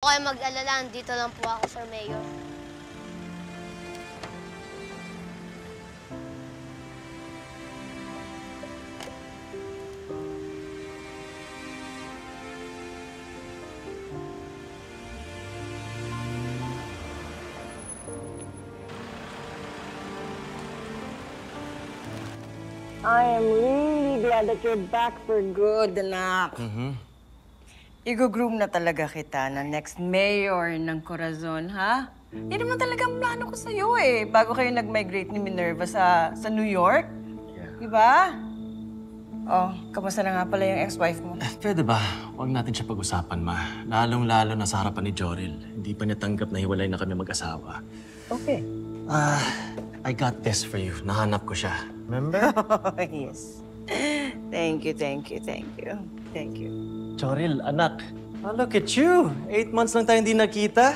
kayong mag-alala. Dito lang po ako, Sir Mayor. I am really glad that you're back for good, anak. Igo-groom na talaga kita na next mayor ng Corazon, ha? Yan naman talaga ang plano ko sa'yo eh. Bago kayo nag-migrate ni Minerva sa New York. Yeah. Diba? Oh, kamusta na nga pala yung ex-wife mo? Pwede ba? Huwag natin siya pag-usapan, ma. Lalong-lalo na sa harapan ni Joril. Hindi pa niya tanggap na hiwalay na kami mag-asawa. Okay. I got this for you. Nahanap ko siya. Remember? Yes. Thank you, thank you, thank you. Thank you. Joril, anak. Oh, look at you. 8 months lang tayo hindi nakita.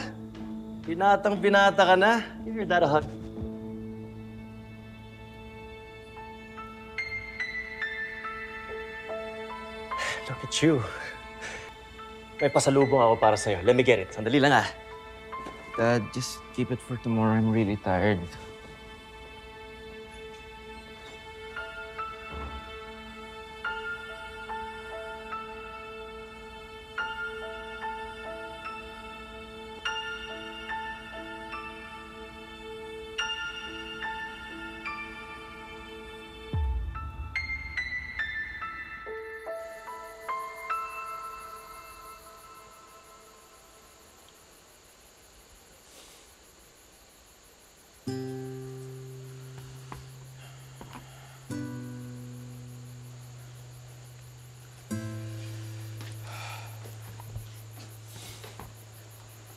Binatang-binata ka na. Give your dad a hug. Look at you. May pasalubong ako para sa'yo. Let me get it. Sandali lang, ah. Dad, just keep it for tomorrow. I'm really tired.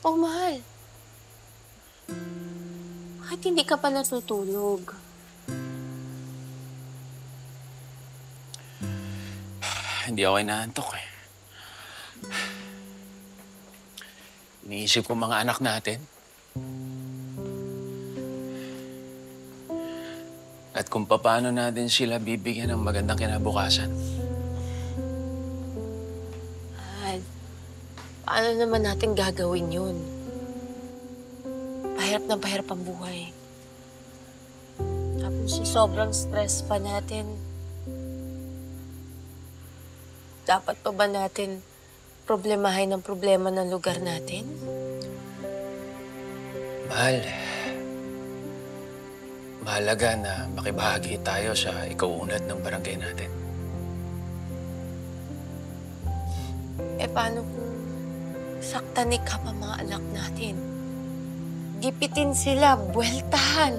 Oh, mahal. Bakit hindi ka pa natutulog? Hindi ako inaantok eh. Iniisip ko mga anak natin. At kung paano natin sila bibigyan ng magandang kinabukasan. Paano naman natin gagawin yun? Pahirap na pahirap ang buhay. Tapos sobrang stress pa natin. Dapat pa ba natin problemahin ang problema ng lugar natin? Mahal. Mahalaga na makibahagi tayo sa ikauunlad ng barangay natin. Eh paano kung saktanik ka pa mga anak natin? Gipitin sila, buweltahan.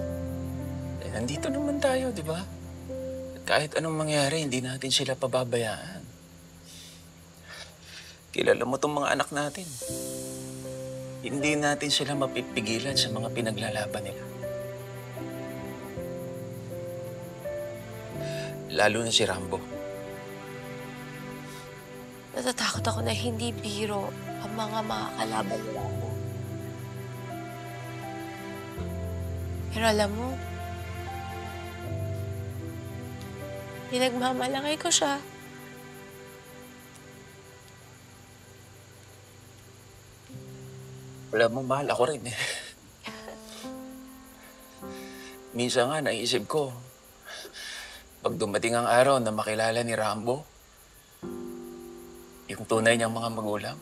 Eh, nandito naman tayo, di ba? At kahit anong mangyari, hindi natin sila pababayaan. Kilala mo tong mga anak natin. Hindi natin sila mapipigilan sa mga pinaglalaban nila. Lalo na si Rambo. Natatakot ako na hindi biro ang mga makakalaban nila ako. Pero alam mo, pinagmamalaki ko siya. Wala mo, mahal ako rin eh. Minsan nga, naisip ko, pag dumating ang araw na makilala ni Rambo, yung tunay niyang mga magulang,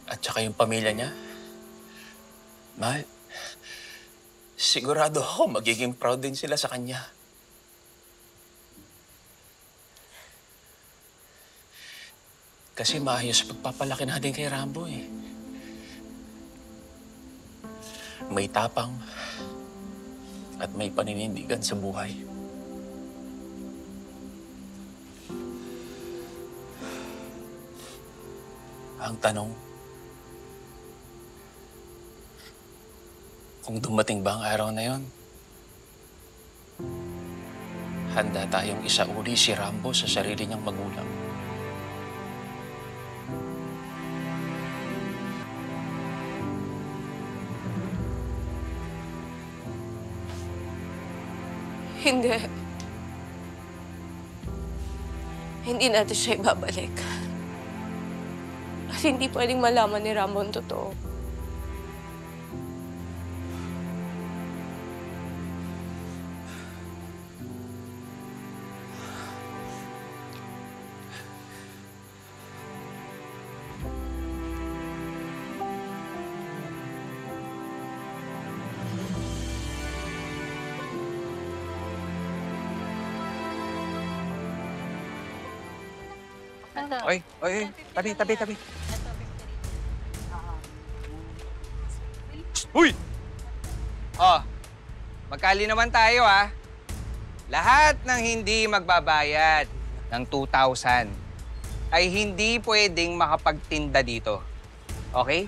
at saka yung pamilya niya, mahal, sigurado ako magiging proud din sila sa kanya. Kasi maayos pagpapalaki natin kay Rambo eh. May tapang at may paninindigan sa buhay. Ang tanong, kung dumating ba ang araw na yon, handa tayong isauli si Rambo sa sarili niyang magulang. Hindi. Hindi natin siya ibabalik. Kasi hindi pwedeng malaman ni Rambo ang totoo. Oy, oy, oy. Tabi. Uy! Oh, magkali naman tayo, ha? Lahat ng hindi magbabayad ng 2,000 ay hindi pwedeng makapagtinda dito. Okay?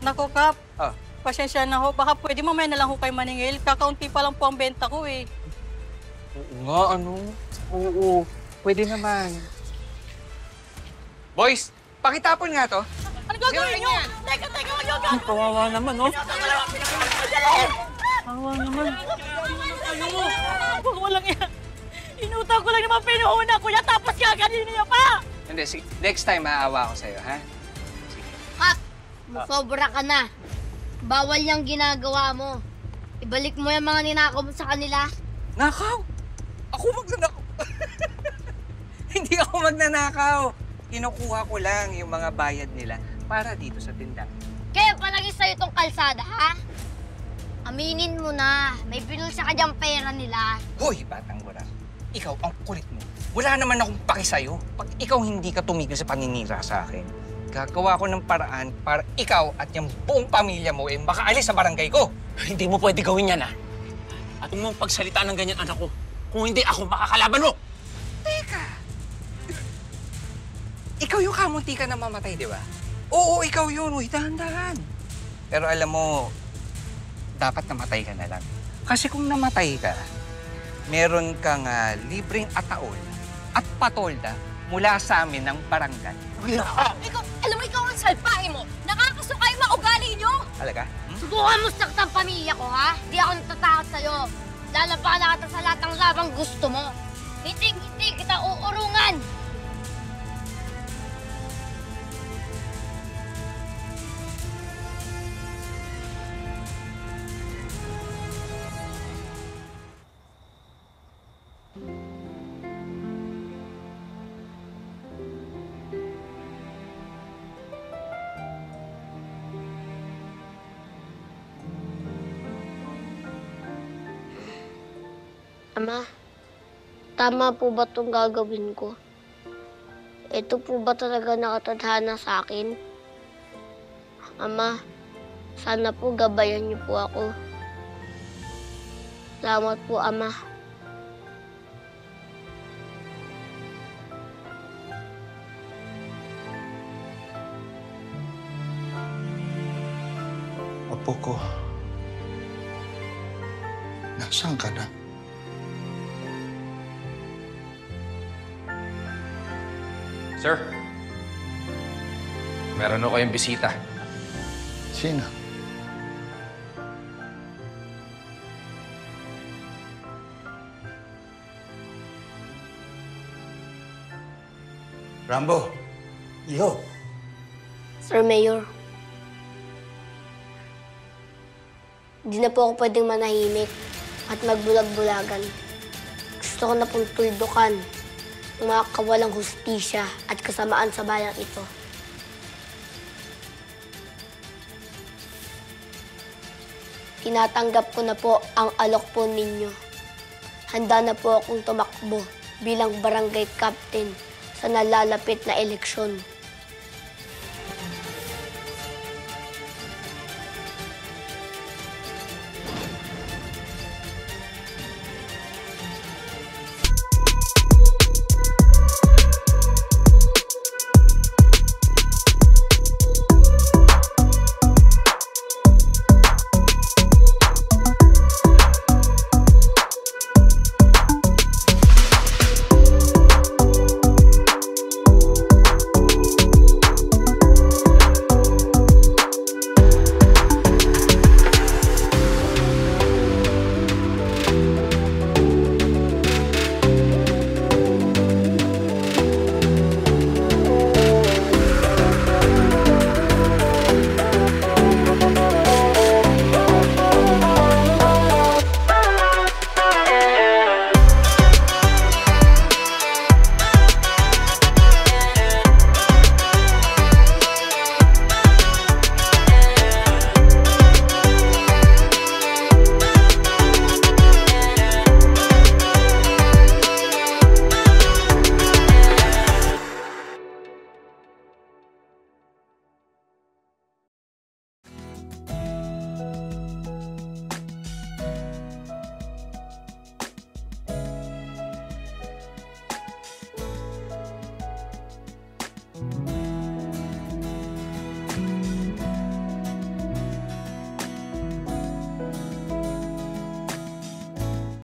Nako, Kap. Oh. Pasensya na ho. Baka pwede mamaya na lang ho kayo maningil. Kakaunti pa lang po ang benta ko eh. Oo nga, ano? Oo, pwede naman. Boys, pakitapon nga to. Ano gagawin nyo? Teka, wag yung gagawin! Kawawa naman, oh. Kawawa naman. Huwag mo lang yan. Inutang ko lang naman pinuuna ko yan, tapos gaganin niya pa! Hindi, sige. Next time, maawa ako sa'yo, ha? Kap, sobra ka na. Bawal yung ginagawa mo. Ibalik mo yung mga ninakaw mo sa kanila. Nakaw? Ako magnanakaw. Hindi ako magnanakaw. Kinukuha ko lang yung mga bayad nila para dito sa tindahan. Kaya palagi sa'yo itong kalsada, ha? Aminin mo na, may binulsa ka diyang pera nila. Hoy, batang gura. Ikaw, ang kulit mo. Wala naman akong paki sa'yo. Pag ikaw hindi ka tumigil sa paninira sa akin, gagawa ko ng paraan para ikaw at yung buong pamilya mo makaalis sa barangay ko. Hindi mo pwede gawin yan, ha? At huwag mong pagsalita ng ganyan, anak ko. Kung hindi, ako makakalaban mo! Teka. Ikaw yung kamunti ka na mamatay, di ba? Oo, ikaw yun. Uy, dahan-dahan. Pero alam mo, dapat namatay ka na lang. Kasi kung namatay ka, meron kang libreng ataol at patolda mula sa amin ng barangay. Alam mo, ikaw ang salpahe mo. Nakakasukay maugali niyo. Talaga? Subukan mo saktan pamilya ko, ha? Di ako natatakot sa'yo. Lalaban na kita sa lahat ng labang gusto mo. Hindi kita uurungan. Ama, tama po ba itong gagawin ko? Ito po ba talaga nakatadhana sa akin? Ama, sana po gabayan niyo po ako. Salamat po, Ama. Apo ko, nasaan ka na? Sir, meron ako kayong bisita. Sino? Rambo, iho. Sir Mayor, di na po ako pwedeng manahimik at magbulag-bulagan. Gusto ko na pong tuldukan ng mga kawalang hustisya at kasamaan sa bayang ito. Tinatanggap ko na po ang alok po ninyo. Handa na po akong tumakbo bilang barangay captain sa nalalapit na eleksyon.